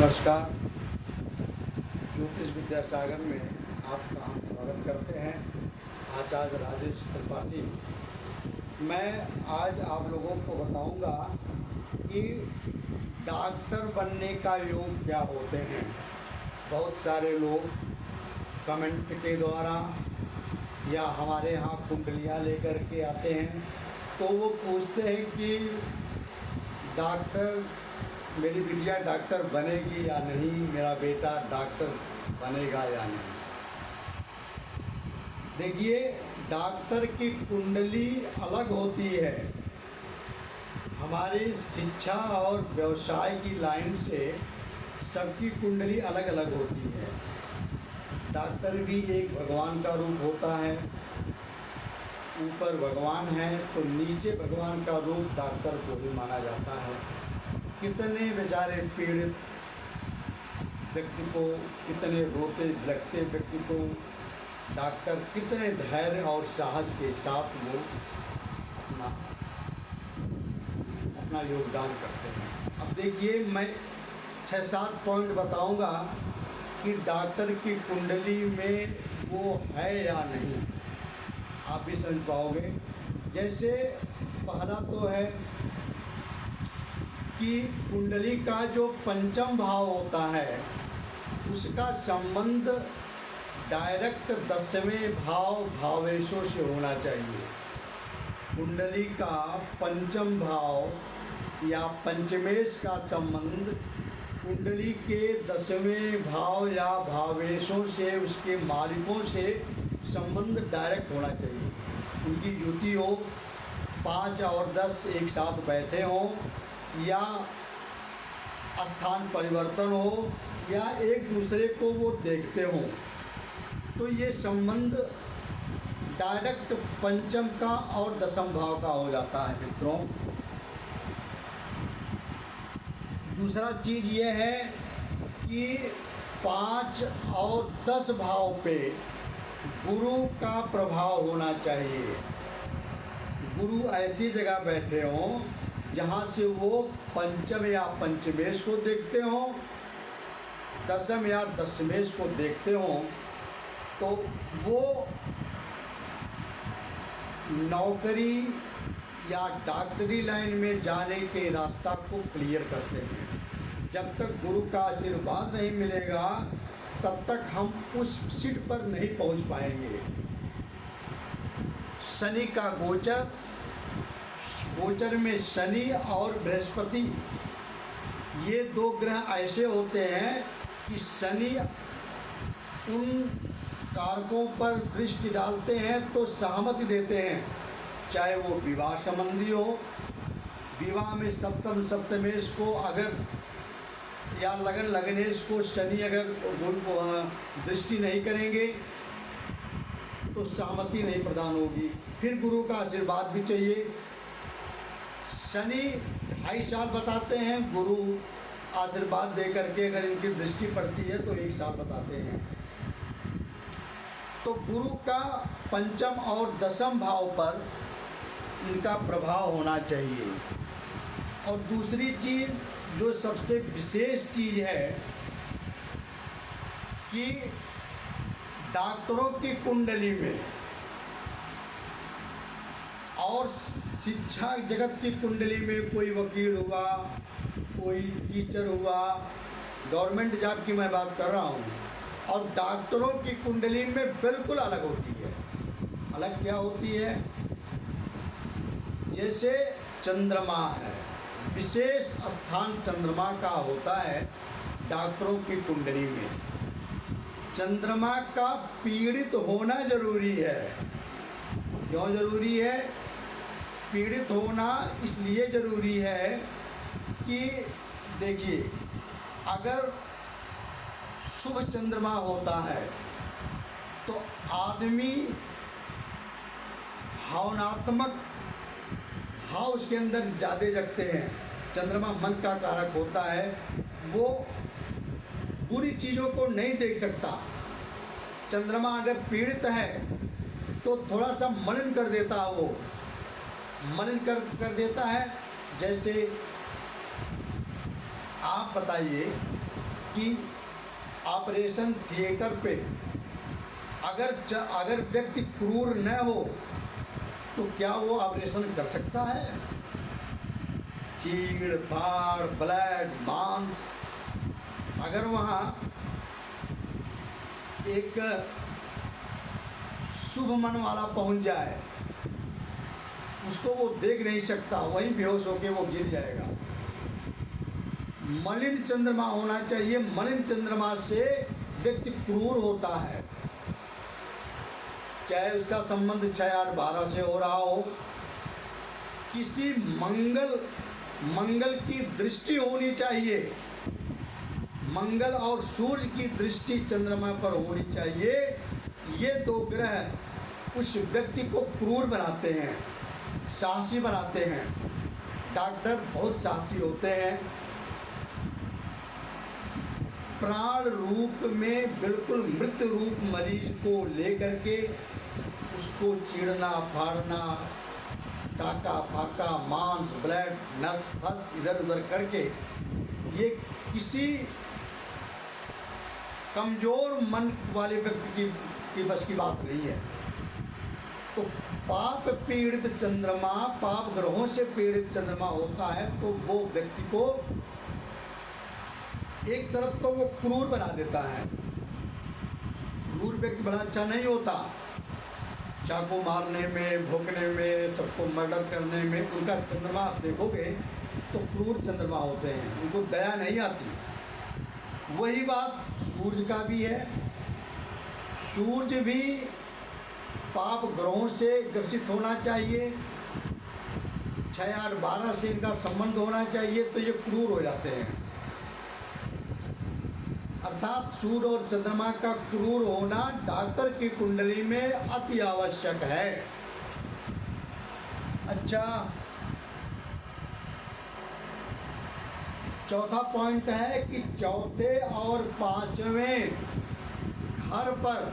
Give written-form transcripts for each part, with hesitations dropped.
नमस्कार। ज्योतिष विद्यासागर में आपका हम स्वागत करते हैं। आचार्य राजेश त्रिपाठी। मैं आज आप लोगों को बताऊंगा कि डॉक्टर बनने का योग क्या होते हैं। बहुत सारे लोग कमेंट के द्वारा या हमारे यहाँ कुंडलियाँ लेकर के आते हैं, तो वो पूछते हैं कि डॉक्टर, मेरी बिटिया डॉक्टर बनेगी या नहीं, मेरा बेटा डॉक्टर बनेगा या नहीं। देखिए, डॉक्टर की कुंडली अलग होती है। हमारी शिक्षा और व्यवसाय की लाइन से सबकी कुंडली अलग अलग होती है। डॉक्टर भी एक भगवान का रूप होता है। ऊपर भगवान है तो नीचे भगवान का रूप डॉक्टर को भी माना जाता है। कितने बेचारे पीड़ित व्यक्ति को, कितने रोते लगते व्यक्ति को डॉक्टर कितने धैर्य और साहस के साथ वो अपना योगदान करते हैं। अब देखिए, मैं 6-7 पॉइंट बताऊंगा कि डॉक्टर की कुंडली में वो है या नहीं, आप भी समझ पाओगे। जैसे पहला तो है कि कुंडली का जो पंचम भाव होता है उसका संबंध डायरेक्ट 10वें भाव भावेशों से होना चाहिए। कुंडली का पंचम भाव या पंचमेश का संबंध कुंडली के 10वें भाव या भावेशों से, उसके मालिकों से संबंध डायरेक्ट होना चाहिए। उनकी युति हो, 5 और 10 एक साथ बैठे हों, या स्थान परिवर्तन हो, या एक दूसरे को वो देखते हों, तो ये संबंध डायरेक्ट पंचम का और दसम भाव का हो जाता है मित्रों। दूसरा चीज़ ये है कि 5 और 10 भाव पे गुरु का प्रभाव होना चाहिए। गुरु ऐसी जगह बैठे हों जहाँ से वो पंचम या पंचमेश को देखते हों, दसम या दशमेश को देखते हों, तो वो नौकरी या डॉक्टरी लाइन में जाने के रास्ता को क्लियर करते हैं। जब तक गुरु का आशीर्वाद नहीं मिलेगा तब तक हम उस सीट पर नहीं पहुंच पाएंगे। शनि का गोचर में शनि और बृहस्पति, ये 2 ग्रह ऐसे होते हैं कि शनि उन कारकों पर दृष्टि डालते हैं तो सहमति देते हैं, चाहे वो विवाह संबंधी हो। विवाह में सप्तम सप्तमेश को अगर, या लगन लगनेश को शनि अगर गुरु को दृष्टि नहीं करेंगे तो सहमति नहीं प्रदान होगी। फिर गुरु का आशीर्वाद भी चाहिए। शनि 2.5 साल बताते हैं, गुरु आशीर्वाद दे करके अगर इनकी दृष्टि पड़ती है तो 1 साल बताते हैं। तो गुरु का पंचम और दसम भाव पर इनका प्रभाव होना चाहिए। और दूसरी चीज़ जो सबसे विशेष चीज़ है कि डॉक्टरों की कुंडली में और शिक्षा जगत की कुंडली में, कोई वकील हुआ, कोई टीचर हुआ, गवर्नमेंट जॉब की मैं बात कर रहा हूँ, और डॉक्टरों की कुंडली में बिल्कुल अलग होती है। अलग क्या होती है? जैसे चंद्रमा है, विशेष स्थान चंद्रमा का होता है डॉक्टरों की कुंडली में। चंद्रमा का पीड़ित होना जरूरी है। क्यों जरूरी है? पीड़ित होना इसलिए ज़रूरी है कि देखिए, अगर शुभ चंद्रमा होता है तो आदमी भावनात्मक भाव उसके अंदर ज़्यादा जगते हैं। चंद्रमा मन का कारक होता है, वो बुरी चीज़ों को नहीं देख सकता। चंद्रमा अगर पीड़ित है तो थोड़ा सा मलिन कर देता है, वो मलिन कर देता है। जैसे आप बताइए कि ऑपरेशन थिएटर पे अगर व्यक्ति क्रूर न हो तो क्या वो ऑपरेशन कर सकता है? चीड़ फाड़, ब्लड, मांस, अगर वहाँ एक शुभ मन वाला पहुंच जाए, उसको वो देख नहीं सकता, वहीं बेहोश होके वो गिर जाएगा। मलिन चंद्रमा होना चाहिए। मलिन चंद्रमा से व्यक्ति क्रूर होता है, चाहे उसका संबंध 6, 8, 12 से हो रहा हो। किसी मंगल की दृष्टि होनी चाहिए। मंगल और सूर्य की दृष्टि चंद्रमा पर होनी चाहिए। ये दो ग्रह उस व्यक्ति को क्रूर बनाते हैं, साहसी बनाते हैं। डॉक्टर बहुत साहसी होते हैं। प्राण रूप में बिल्कुल मृत रूप मरीज को लेकर के उसको चीरना फाड़ना, टाका फाका, मांस, ब्लड, नस फस इधर उधर करके, ये किसी कमज़ोर मन वाले व्यक्ति की बस की बात नहीं है। तो पाप पीड़ित चंद्रमा, पाप ग्रहों से पीड़ित चंद्रमा होता है तो वो व्यक्ति को एक तरफ तो वो क्रूर बना देता है। क्रूर व्यक्ति बड़ा अच्छा नहीं होता। चाकू मारने में, भोंकने में, सबको मर्डर करने में उनका चंद्रमा आप देखोगे तो क्रूर चंद्रमा होते हैं, उनको दया नहीं आती। वही बात सूर्य का भी है। सूर्य भी पाप ग्रहों से ग्रसित होना चाहिए, 6, 8, 12 से इनका संबंध होना चाहिए, तो ये क्रूर हो जाते हैं। अर्थात सूर्य और चंद्रमा का क्रूर होना डॉक्टर की कुंडली में अति आवश्यक है। अच्छा, चौथा पॉइंट है कि चौथे और पांचवें घर पर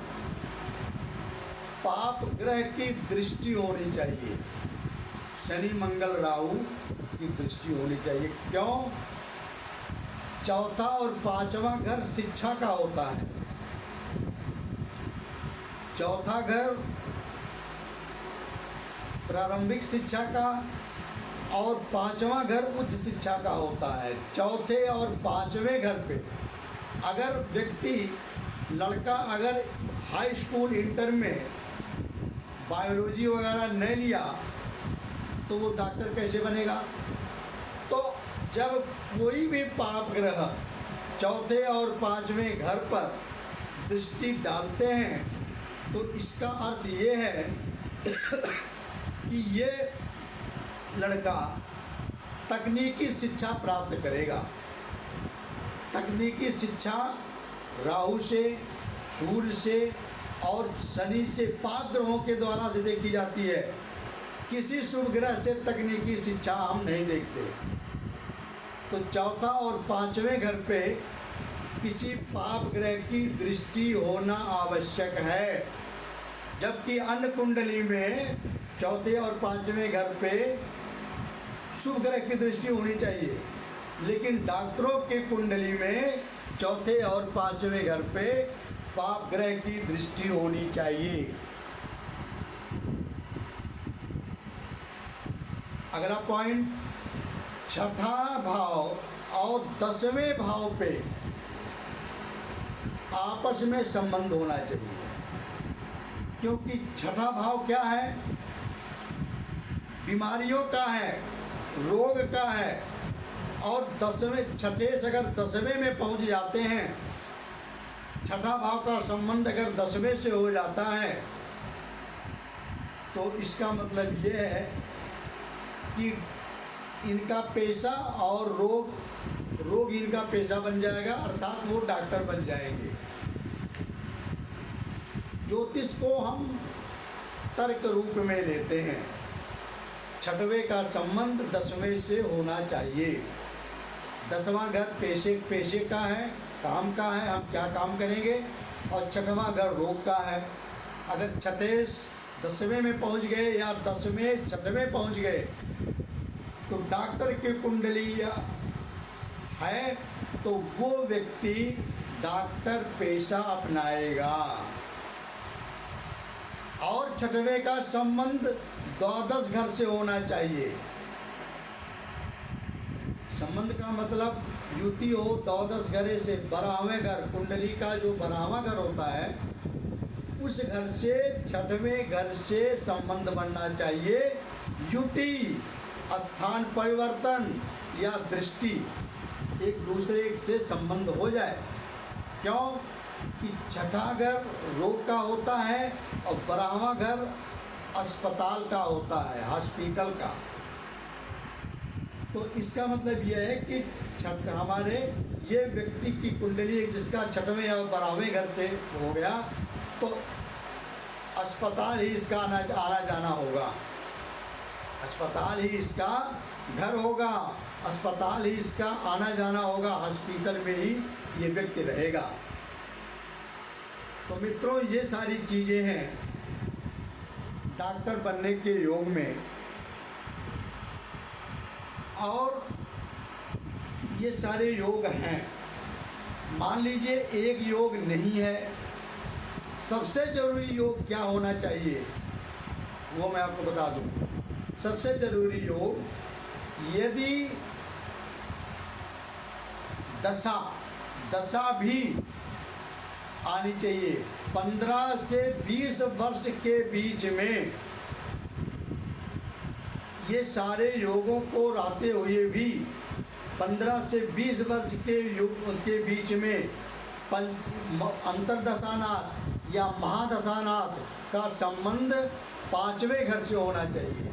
पाप ग्रह की दृष्टि होनी चाहिए। शनि, मंगल, राहु की दृष्टि होनी चाहिए। क्यों? चौथा और पांचवा घर शिक्षा का होता है। चौथा घर प्रारंभिक शिक्षा का और पांचवा घर उच्च शिक्षा का होता है। चौथे और पांचवें घर पे अगर व्यक्ति, लड़का अगर हाई स्कूल, इंटर में बायोलॉजी वगैरह नहीं लिया तो वो डॉक्टर कैसे बनेगा? तो जब कोई भी पाप ग्रह चौथे और पांचवें घर पर दृष्टि डालते हैं तो इसका अर्थ ये है कि ये लड़का तकनीकी शिक्षा प्राप्त करेगा। तकनीकी शिक्षा राहु से, सूर्य से और शनि से, पाप ग्रहों के द्वारा से देखी जाती है। किसी शुभ ग्रह से तकनीकी शिक्षा हम नहीं देखते। तो चौथा और पांचवें घर पे किसी पाप ग्रह की दृष्टि होना आवश्यक है, जबकि अन्य कुंडली में चौथे और पांचवें घर पे शुभ ग्रह की दृष्टि होनी चाहिए। लेकिन डॉक्टरों के कुंडली में चौथे और पांचवें घर पे पाप ग्रह की दृष्टि होनी चाहिए। अगला पॉइंट, छठा भाव और 10वें भाव पे आपस में संबंध होना चाहिए। क्योंकि छठा भाव क्या है? बीमारियों का है, रोग का है। और 10वें, छठे से अगर 10वें में पहुंच जाते हैं, छठा भाव का संबंध अगर 10वें से हो जाता है तो इसका मतलब ये है कि इनका पेशा और रोग इनका पेशा बन जाएगा, अर्थात वो डॉक्टर बन जाएंगे। ज्योतिष को हम तर्क रूप में लेते हैं। छठवें का संबंध 10वें से होना चाहिए। 10वां घर पेशे का है, काम का है, हम क्या काम करेंगे, और छठवां घर रोग का है। अगर छठे 10वें में पहुंच गए या 10वें 6वें पहुंच गए तो डॉक्टर की कुंडली है तो वो व्यक्ति डॉक्टर पेशा अपनाएगा। और छठवें का संबंध द्वादश घर से होना चाहिए। संबंध का मतलब युति हो द्वादश घरे से, 12वें घर, कुंडली का जो 12वां घर होता है उस घर से, छठवें घर से संबंध बनना चाहिए। युति, स्थान परिवर्तन या दृष्टि, एक दूसरे से संबंध हो जाए। क्यों कि छठा घर रोग का होता है और 12वां घर अस्पताल का होता है, हॉस्पिटल का। तो इसका मतलब यह है कि हमारे ये व्यक्ति की कुंडली जिसका छठवें और 12वें घर से हो गया तो अस्पताल ही इसका आना जाना होगा, अस्पताल ही इसका घर होगा, अस्पताल ही इसका आना जाना होगा, हॉस्पिटल में ही ये व्यक्ति रहेगा। तो मित्रों, ये सारी चीज़ें हैं डॉक्टर बनने के योग में। और ये सारे योग हैं। मान लीजिए एक योग नहीं है, सबसे ज़रूरी योग क्या होना चाहिए वो मैं आपको बता दूं। सबसे ज़रूरी योग, यदि दशा भी आनी चाहिए 15 से 20 वर्ष के बीच में, ये सारे योगों को रहते हुए भी 15 से 20 वर्ष के बीच में अंतर्दशानाथ या महादशानाथ का संबंध 5वें घर से होना चाहिए।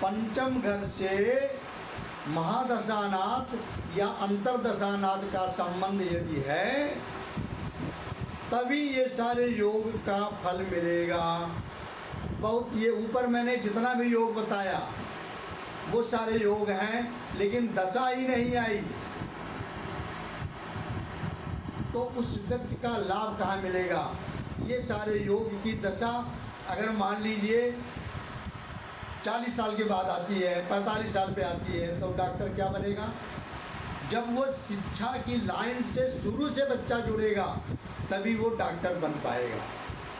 पंचम घर से महादशानाथ या अंतर्दशानाथ का संबंध यदि है तभी ये सारे योग का फल मिलेगा। बहुत ये ऊपर मैंने जितना भी योग बताया वो सारे योग हैं, लेकिन दशा ही नहीं आई तो उस व्यक्ति का लाभ कहाँ मिलेगा। ये सारे योग की दशा अगर मान लीजिए 40 साल के बाद आती है, 45 साल पे आती है, तो डॉक्टर क्या बनेगा। जब वो शिक्षा की लाइन से शुरू से बच्चा जुड़ेगा तभी वो डॉक्टर बन पाएगा।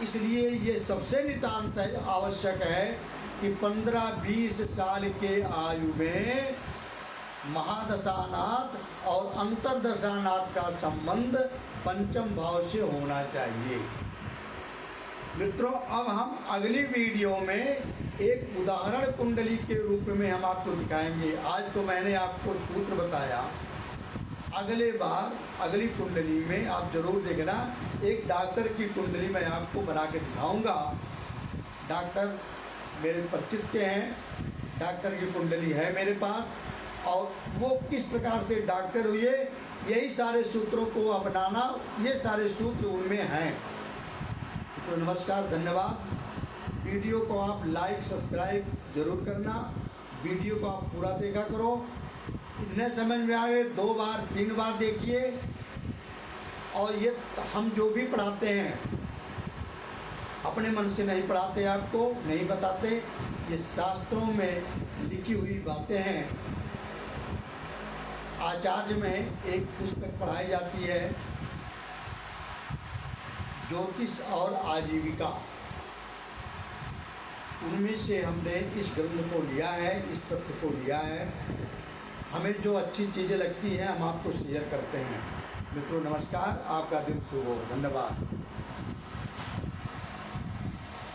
इसलिए ये सबसे नितांत आवश्यक है कि 15-20 साल के आयु में महादशानाथ और अंतर्दशानाथ का संबंध पंचम भाव से होना चाहिए। मित्रों, अब हम अगली वीडियो में एक उदाहरण कुंडली के रूप में हम आपको दिखाएंगे। आज तो मैंने आपको सूत्र बताया, अगले बार अगली कुंडली में आप जरूर देखना। एक डॉक्टर की कुंडली मैं आपको बना के दिखाऊंगा। डॉक्टर मेरे परिचित के हैं, डॉक्टर की कुंडली है मेरे पास, और वो किस प्रकार से डॉक्टर हुए, यही सारे सूत्रों को अपनाना, ये सारे सूत्र उनमें हैं। तो नमस्कार, धन्यवाद। वीडियो को आप लाइक सब्सक्राइब जरूर करना, वीडियो को आप पूरा देखा करो। इतने समझ में आए 2 बार 3 बार देखिए। और ये हम जो भी पढ़ाते हैं अपने मन से नहीं पढ़ाते, आपको नहीं बताते, ये शास्त्रों में लिखी हुई बातें हैं। आचार्य में एक पुस्तक पढ़ाई जाती है, ज्योतिष और आजीविका, उनमें से हमने इस ग्रंथ को लिया है, इस तथ्य को लिया है। हमें जो अच्छी चीज़ें लगती हैं हम आपको शेयर करते हैं। मित्रों नमस्कार, आपका दिन शुभ हो। धन्यवाद।